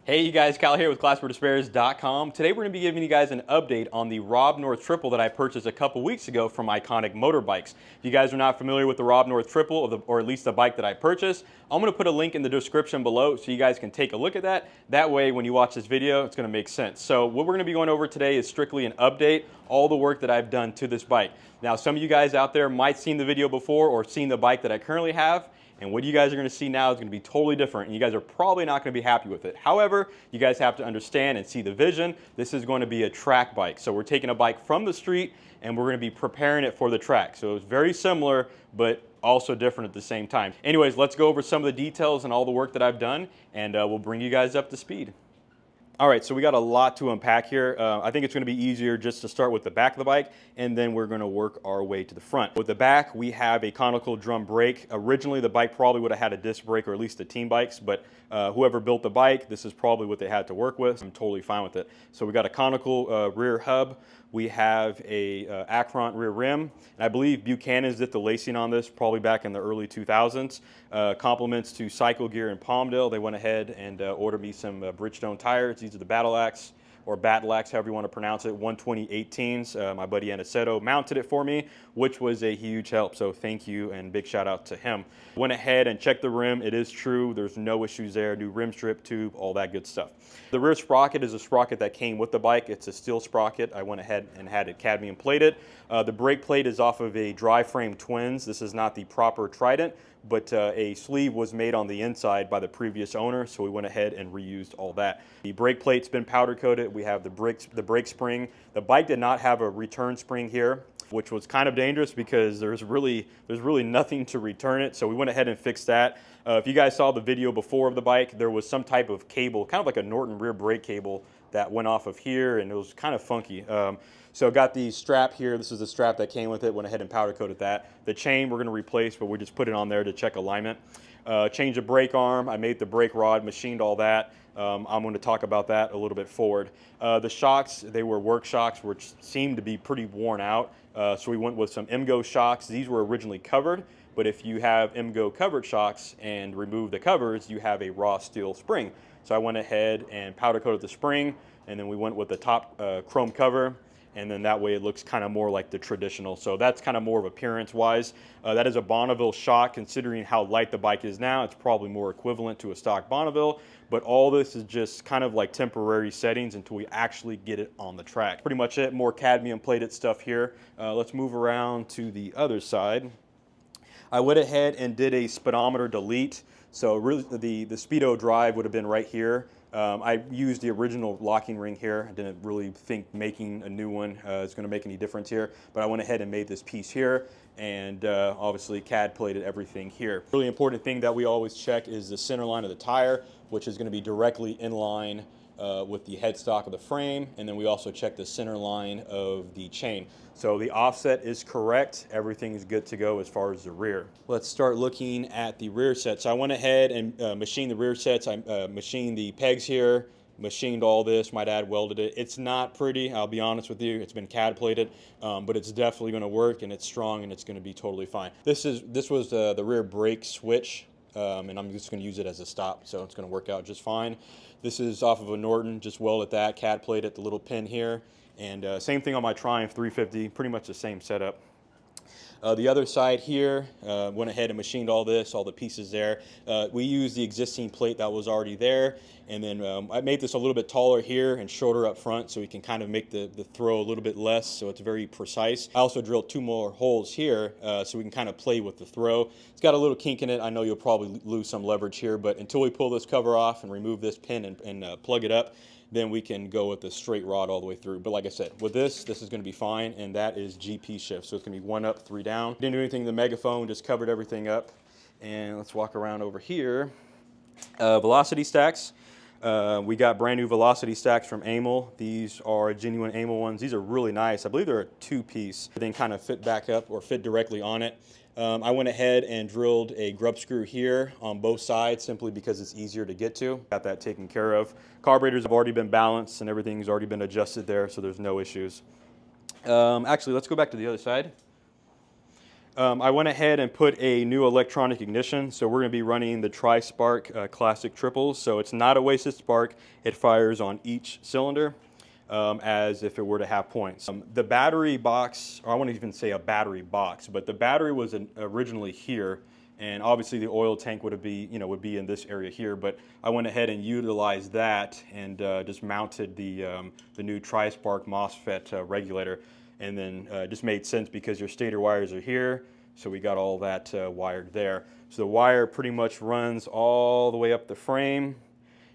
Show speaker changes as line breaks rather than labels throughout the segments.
Hey you guys, Kyle here with ClassForDespairs.com. Today we're going to be giving you guys an update on the Rob North Triple that I purchased a couple weeks ago from Iconic Motorbikes. If you guys are not familiar with the Rob North Triple, or at least the bike that I purchased, I'm going to put a link in the description below so you guys can take a look at that. That way when you watch this video, it's going to make sense. So what we're going to be going over today is strictly an update, all the work that I've done to this bike. Now some of you guys out there might have seen the video before or seen the bike that I currently have. And what you guys are going to see now is going to be totally different, and you guys are probably not going to be happy with it. However, you guys have to understand and see the vision. This is going to be a track bike. So we're taking a bike from the street and we're going to be preparing it for the track. So it's very similar, but also different at the same time. Anyways, let's go over some of the details and all the work that I've done, and we'll bring you guys up to speed. All right, so we got a lot to unpack here. I think it's going to be easier just to start with the back of the bike, and then we're going to work our way to the front. With the back, we have a conical drum brake. Originally, the bike probably would have had a disc brake, or at least the team bikes, but whoever built the bike, this is probably what they had to work with. I'm totally fine with it. So we got a conical rear hub. We have a Acron rear rim, and I believe Buchanan's did the lacing on this probably back in the early 2000s. Compliments to Cycle Gear in Palmdale. They went ahead and ordered me some Bridgestone tires. These are the Battle Axe, or Battle Axe, however you want to pronounce it, 120 18s. My buddy Aniceto mounted it for me, which was a huge help, so thank you and big shout out to him. Went ahead and checked the rim. It is true, there's no issues there. New rim strip, tube, all that good stuff. The rear sprocket is a sprocket that came with the bike. It's a steel sprocket. I went ahead and had it cadmium plated. The brake plate is off of a dry frame Twins. This is not the proper Trident, but a sleeve was made on the inside by the previous owner, so we went ahead and reused all that. The brake plate's been powder coated. We have the brake spring. The bike did not have a return spring here, which was kind of dangerous because there's really nothing to return it, so we went ahead and fixed that. If you guys saw the video before of the bike, there was some type of cable, kind of like a Norton rear brake cable, that went off of here, and it was kind of funky. So got the strap here. This is the strap that came with it. Went ahead and powder coated that. The chain we're going to replace, but we just put it on there to check alignment. Changed the brake arm. I made the brake rod, machined all that. I'm going to talk about that a little bit forward. The shocks, they were work shocks, which seemed to be pretty worn out. So we went with some MGO shocks. These were originally covered, but if you have MGO covered shocks and remove the covers, you have a raw steel spring. So I went ahead and powder coated the spring, and then we went with the top chrome cover, and then that way it looks kind of more like the traditional. So that's kind of more of appearance-wise. That is a Bonneville shock. Considering how light the bike is now, it's probably more equivalent to a stock Bonneville, but all this is just kind of like temporary settings until we actually get it on the track. Pretty much it, more cadmium plated stuff here. Let's move around to the other side. I went ahead and did a speedometer delete. So really the speedo drive would have been right here. I used the original locking ring here. I didn't really think making a new one is going to make any difference here, but I went ahead and made this piece here, and obviously CAD plated everything here. Really important thing that we always check is the center line of the tire, which is going to be directly in line with the headstock of the frame, and then we also check the center line of the chain. So the offset is correct. Everything is good to go as far as the rear. Let's start looking at the rear set. So I went ahead and machined the rear sets. I machined the pegs here, machined all this. My dad welded it. It's not pretty, I'll be honest with you. It's been CAD plated, but it's definitely going to work, and it's strong, and it's going to be totally fine. This was the rear brake switch. And I'm just going to use it as a stop, so it's going to work out just fine. This is off of a Norton, just welded that, CAD plated the little pin here, and same thing on my Triumph 350, pretty much the same setup. The other side here, went ahead and machined all this, all the pieces there. We used the existing plate that was already there, and then I made this a little bit taller here and shorter up front so we can kind of make the throw a little bit less, so it's very precise. I also drilled 2 more holes here so we can kind of play with the throw. It's got a little kink in it. I know you'll probably lose some leverage here, but until we pull this cover off and remove this pin and plug it up, then we can go with the straight rod all the way through. But like I said, with this is going to be fine, and that is GP shift. So it's going to be 1 up, 3 down. Didn't do anything to the megaphone, just covered everything up. And let's walk around over here. Velocity stacks. We got brand new velocity stacks from Amel. These are genuine Amel ones. These are really nice. I believe they're a 2-piece. Everything kind of fit back up or fit directly on it. I went ahead and drilled a grub screw here on both sides simply because it's easier to get to. Got that taken care of. Carburetors have already been balanced and everything's already been adjusted there, so there's no issues. Actually, let's go back to the other side. I went ahead and put a new electronic ignition, so we're going to be running the Tri-Spark Classic triples. So it's not a wasted spark. It fires on each cylinder as if it were to have points. The battery box, or I wouldn't even say a battery box, but the battery was originally here, and obviously the oil tank would be in this area here. But I went ahead and utilized that and just mounted the new Tri-Spark MOSFET regulator. And then it just made sense because your stator wires are here, so we got all that wired there. So the wire pretty much runs all the way up the frame,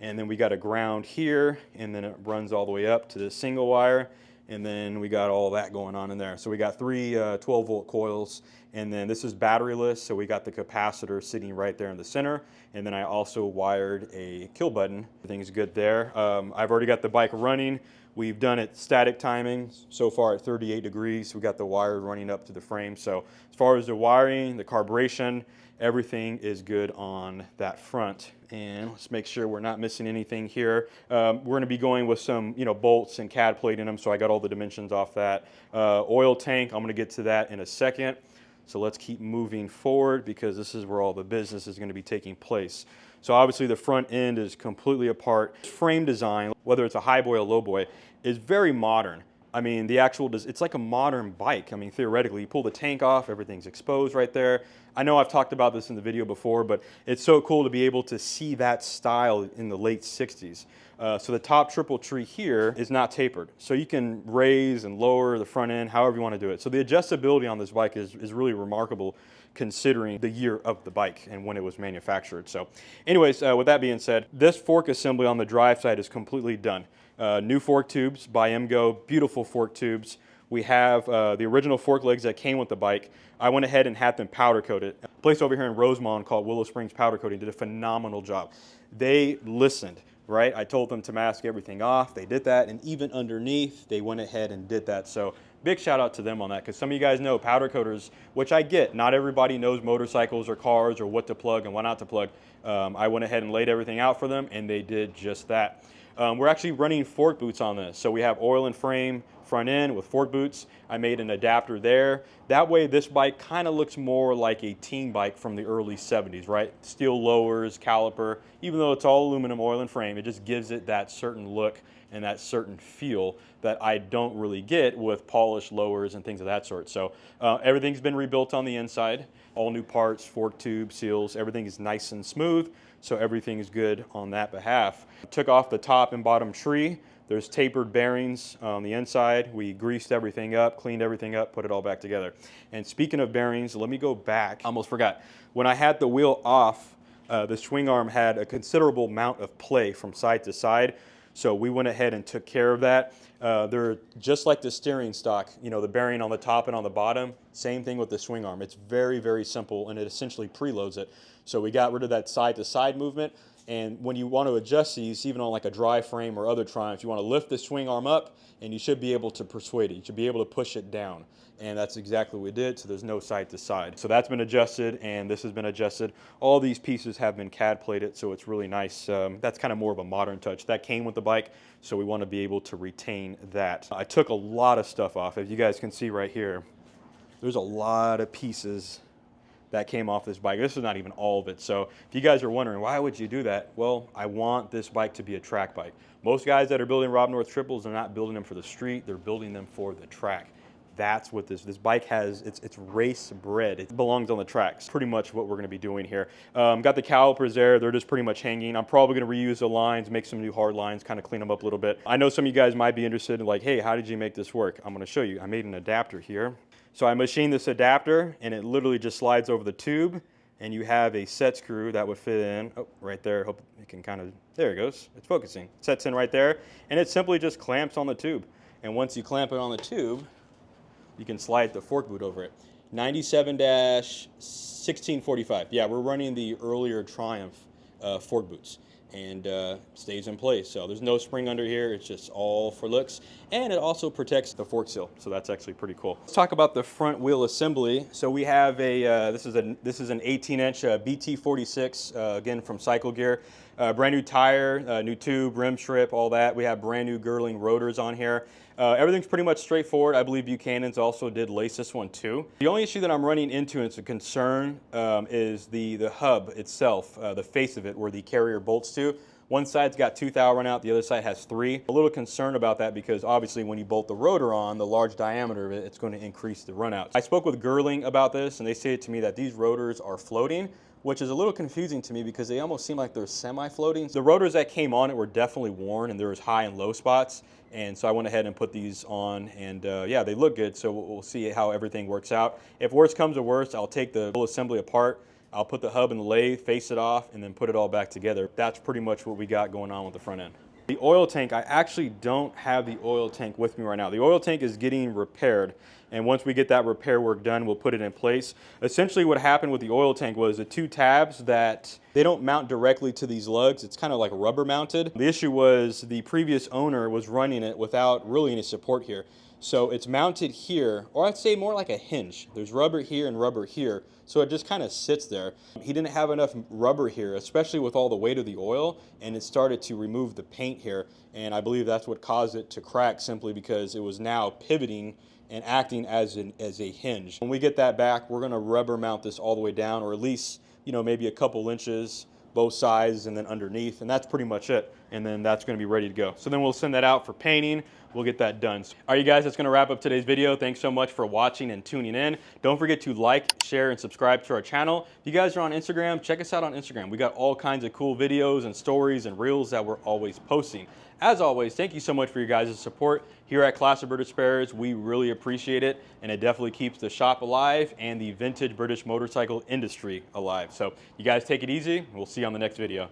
and then we got a ground here, and then it runs all the way up to the single wire, and then we got all that going on in there. So we got three 12-volt coils, and then this is batteryless, so we got the capacitor sitting right there in the center, and then I also wired a kill button. Everything's good there. I've already got the bike running. We've done it static timing so far at 38 degrees. We got the wire running up to the frame. So as far as the wiring, the carburation, everything is good on that front. And let's make sure we're not missing anything here. We're going to be going with some bolts and CAD plate in them, so I got all the dimensions off that. Oil tank, I'm going to get to that in a second. So let's keep moving forward because this is where all the business is going to be taking place. So obviously the front end is completely apart. Frame design, whether it's a high boy or low boy, is very modern. I mean, it's like a modern bike. I mean, theoretically, you pull the tank off, everything's exposed right there. I know I've talked about this in the video before, but it's so cool to be able to see that style in the late 60s. So the top triple tree here is not tapered. So you can raise and lower the front end, however you want to do it. So the adjustability on this bike is really remarkable considering the year of the bike and when it was manufactured. So anyways, with that being said, this fork assembly on the drive side is completely done. New fork tubes by MGO, beautiful fork tubes. We have the original fork legs that came with the bike. I went ahead and had them powder coated. A place over here in Rosemont called Willow Springs Powder Coating did a phenomenal job. They listened, right? I told them to mask everything off. They did that, and even underneath, they went ahead and did that. So big shout out to them on that, because some of you guys know powder coaters, which I get. Not everybody knows motorcycles or cars or what to plug and what not to plug. I went ahead and laid everything out for them, and they did just that. We're actually running fork boots on this. So we have oil and frame front end with fork boots. I made an adapter there. That way this bike kind of looks more like a teen bike from the early 70s, right? Steel lowers, caliper, even though it's all aluminum, oil and frame, it just gives it that certain look and that certain feel that I don't really get with polished lowers and things of that sort. So everything's been rebuilt on the inside. All new parts, fork tube, seals, everything is nice and smooth. So everything is good on that behalf. Took off the top and bottom tree. There's tapered bearings on the inside. We greased everything up, cleaned everything up, put it all back together. And speaking of bearings, let me go back. I almost forgot. When I had the wheel off, the swing arm had a considerable amount of play from side to side. So we went ahead and took care of that. They're just like the steering stock, the bearing on the top and on the bottom, same thing with the swing arm. It's very, very simple, and it essentially preloads it. So we got rid of that side to side movement. And when you want to adjust these, even on like a dry frame or other Triumphs, you want to lift the swing arm up, and you should be able to persuade it. You should be able to push it down. And that's exactly what we did, so there's no side to side. So that's been adjusted, and this has been adjusted. All these pieces have been CAD plated, so it's really nice. That's kind of more of a modern touch. That came with the bike, so we want to be able to retain that. I took a lot of stuff off. As you guys can see right here, there's a lot of pieces that came off this bike. This is not even all of it. So if you guys are wondering, why would you do that? Well, I want this bike to be a track bike. Most guys that are building Rob North triples are not building them for the street, they're building them for the track. That's what this bike has. It's race bred. It belongs on the tracks. Pretty much what we're going to be doing here. Got the calipers there. They're just pretty much hanging. I'm probably going to reuse the lines, make some new hard lines, kind of clean them up a little bit. I know some of you guys might be interested in like, hey, how did you make this work? I'm going to show you. I made an adapter here. So I machined this adapter, and it literally just slides over the tube, and you have a set screw that would fit in. Oh, right there. Hope you can kind of, there it goes. It's focusing. It sets in right there, and it simply just clamps on the tube. And once you clamp it on the tube, you can slide the fork boot over it. 97-1645. Yeah, we're running the earlier Triumph fork boots, and stays in place. So there's no spring under here. It's just all for looks, and it also protects the fork seal. So that's actually pretty cool. Let's talk about the front wheel assembly. So we have a this is an 18-inch BT46 again from Cycle Gear. Brand new tire, new tube, rim strip, all that. We have brand new girdling rotors on here. Everything's pretty much straightforward. I believe Buchanan's also did lace this one too. The only issue that I'm running into, and it's a concern, is the hub itself, the face of it where the carrier bolts to. One side's got 2 thou run out, the other side has 3. A little concerned about that because obviously when you bolt the rotor on, the large diameter of it, it's going to increase the run out. I spoke with Girdling about this and they say to me that these rotors are floating, which is a little confusing to me because they almost seem like they're semi-floating. The rotors that came on it were definitely worn and there was high and low spots. And so I went ahead and put these on and yeah, they look good. So we'll see how everything works out. If worse comes to worse, I'll take the whole assembly apart. I'll put the hub in the lathe, face it off, and then put it all back together. That's pretty much what we got going on with the front end. The oil tank, I actually don't have the oil tank with me right now. The oil tank is getting repaired, and once we get that repair work done, we'll put it in place. Essentially what happened with the oil tank was the 2 tabs that they don't mount directly to these lugs. It's kind of like rubber mounted. The issue was the previous owner was running it without really any support here. So it's mounted here, or I'd say more like a hinge. There's rubber here and rubber here, so it just kind of sits there. He didn't have enough rubber here, especially with all the weight of the oil, and it started to remove the paint here, and I believe that's what caused it to crack simply because it was now pivoting and acting as a hinge. When we get that back, we're gonna rubber mount this all the way down, or at least, you know, maybe a couple inches both sides and then underneath, and that's pretty much it. And then that's gonna be ready to go. So then we'll send that out for painting. We'll get that done. All right, you guys, that's gonna wrap up today's video. Thanks so much for watching and tuning in. Don't forget to like, share, and subscribe to our channel. If you guys are on Instagram, check us out on Instagram. We got all kinds of cool videos and stories and reels that we're always posting. As always, thank you so much for your guys' support here at Classic British Spares. We really appreciate it, and it definitely keeps the shop alive and the vintage British motorcycle industry alive. So you guys take it easy. We'll see you on the next video.